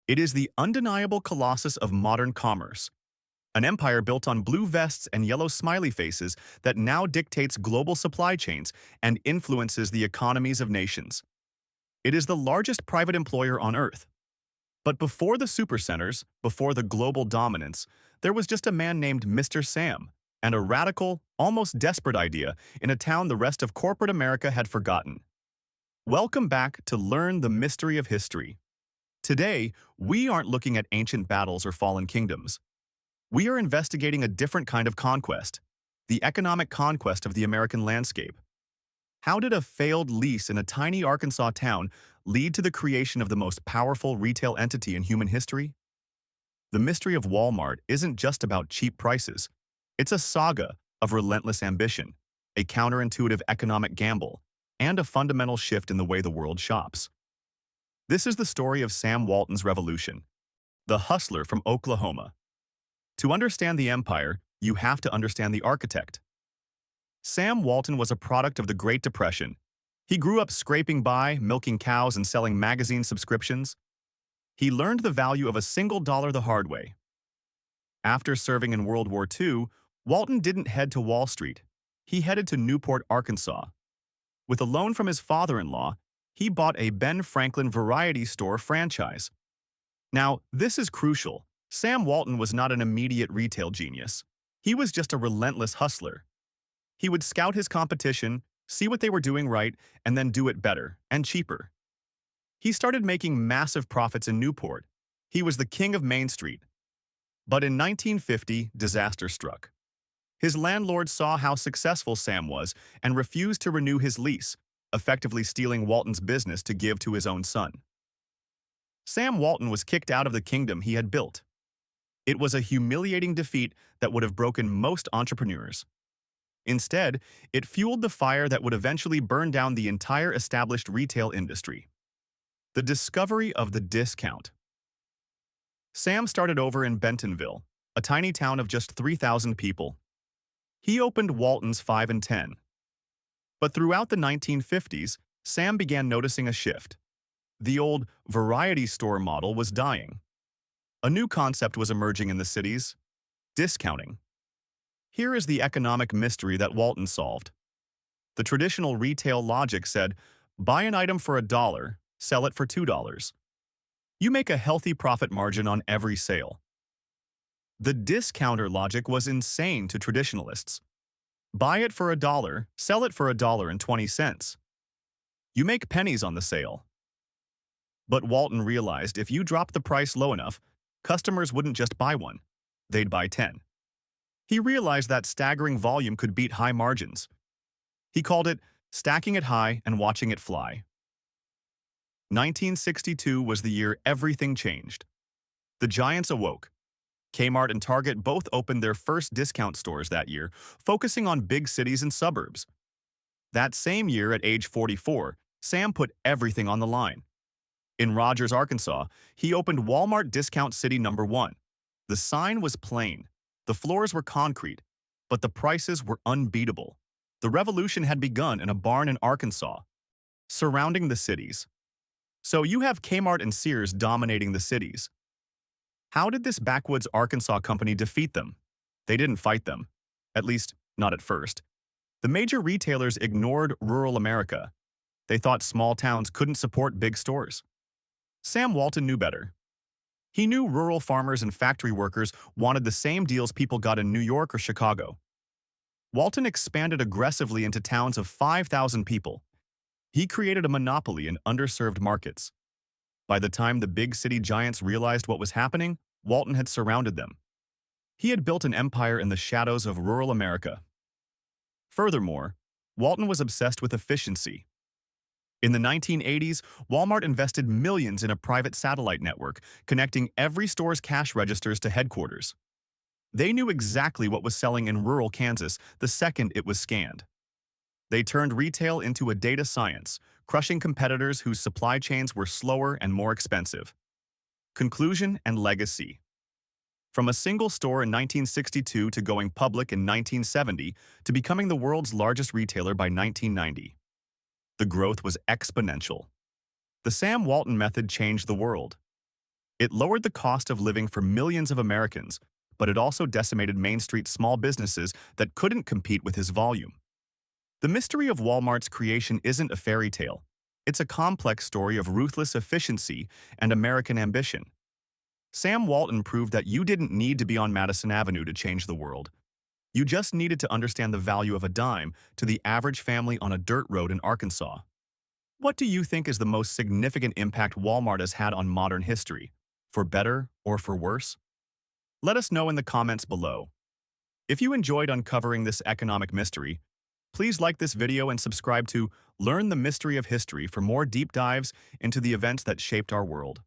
It is the undeniable colossus of modern commerce, an empire built on blue vests and yellow smiley faces that now dictates global supply chains and influences the economies of nations. It is the largest private employer on Earth. But before the supercenters, before the global dominance, there was just a man named Mr. Sam, and a radical, almost desperate idea in a town the rest of corporate America had forgotten. Welcome back to Learn the Mystery of History. Today, we aren't looking at ancient battles or fallen kingdoms. We are investigating a different kind of conquest, the economic conquest of the American landscape. How did a failed lease in a tiny Arkansas town lead to the creation of the most powerful retail entity in human history? The mystery of Walmart isn't just about cheap prices. It's a saga of relentless ambition, a counterintuitive economic gamble, and a fundamental shift in the way the world shops. This is the story of Sam Walton's Revolution, the hustler from Oklahoma. To understand the empire, you have to understand the architect. Sam Walton was a product of the Great Depression. He grew up scraping by, milking cows, and selling magazine subscriptions. He learned the value of a single dollar the hard way. After serving in World War II, Walton didn't head to Wall Street. He headed to Newport, Arkansas. With a loan from his father-in-law, he bought a Ben Franklin variety store franchise. Now, this is crucial. Sam Walton was not an immediate retail genius. He was just a relentless hustler. He would scout his competition, see what they were doing right, and then do it better and cheaper. He started making massive profits in Newport. He was the king of Main Street. But in 1950, disaster struck. His landlord saw how successful Sam was and refused to renew his lease, effectively stealing Walton's business to give to his own son. Sam Walton was kicked out of the kingdom he had built. It was a humiliating defeat that would have broken most entrepreneurs. Instead, it fueled the fire that would eventually burn down the entire established retail industry. The discovery of the discount. Sam started over in Bentonville, a tiny town of just 3,000 people. He opened Walton's 5 and 10. But throughout the 1950s, Sam began noticing a shift. The old variety store model was dying. A new concept was emerging in the cities: discounting. Here is the economic mystery that Walton solved. The traditional retail logic said, buy an item for $1, sell it for $2. You make a healthy profit margin on every sale. The discounter logic was insane to traditionalists. Buy it for $1, sell it for $1.20. You make pennies on the sale. But Walton realized if you dropped the price low enough, customers wouldn't just buy one, they'd buy 10. He realized that staggering volume could beat high margins. He called it stacking it high and watching it fly. 1962 was the year everything changed. The giants awoke. Kmart and Target both opened their first discount stores that year, focusing on big cities and suburbs. That same year, at age 44, Sam put everything on the line. In Rogers, Arkansas, he opened Walmart Discount City No. 1. The sign was plain. The floors were concrete, but the prices were unbeatable. The revolution had begun in a barn in Arkansas, surrounding the cities. So you have Kmart and Sears dominating the cities. How did this backwoods Arkansas company defeat them? They didn't fight them. At least, not at first. The major retailers ignored rural America. They thought small towns couldn't support big stores. Sam Walton knew better. He knew rural farmers and factory workers wanted the same deals people got in New York or Chicago. Walton expanded aggressively into towns of 5,000 people. He created a monopoly in underserved markets. By the time the big city giants realized what was happening, Walton had surrounded them. He had built an empire in the shadows of rural America. Furthermore, Walton was obsessed with efficiency. In the 1980s, Walmart invested millions in a private satellite network, connecting every store's cash registers to headquarters. They knew exactly what was selling in rural Kansas the second it was scanned. They turned retail into a data science, crushing competitors whose supply chains were slower and more expensive. Conclusion and legacy. From a single store in 1962 to going public in 1970 to becoming the world's largest retailer by 1990. The growth was exponential. The Sam Walton method changed the world. It lowered the cost of living for millions of Americans, but it also decimated Main Street small businesses that couldn't compete with his volume. The mystery of Walmart's creation isn't a fairy tale. It's a complex story of ruthless efficiency and American ambition. Sam Walton proved that you didn't need to be on Madison Avenue to change the world. You just needed to understand the value of a dime to the average family on a dirt road in Arkansas. What do you think is the most significant impact Walmart has had on modern history, for better or for worse? Let us know in the comments below. If you enjoyed uncovering this economic mystery, please like this video and subscribe to Learn the Mystery of History for more deep dives into the events that shaped our world.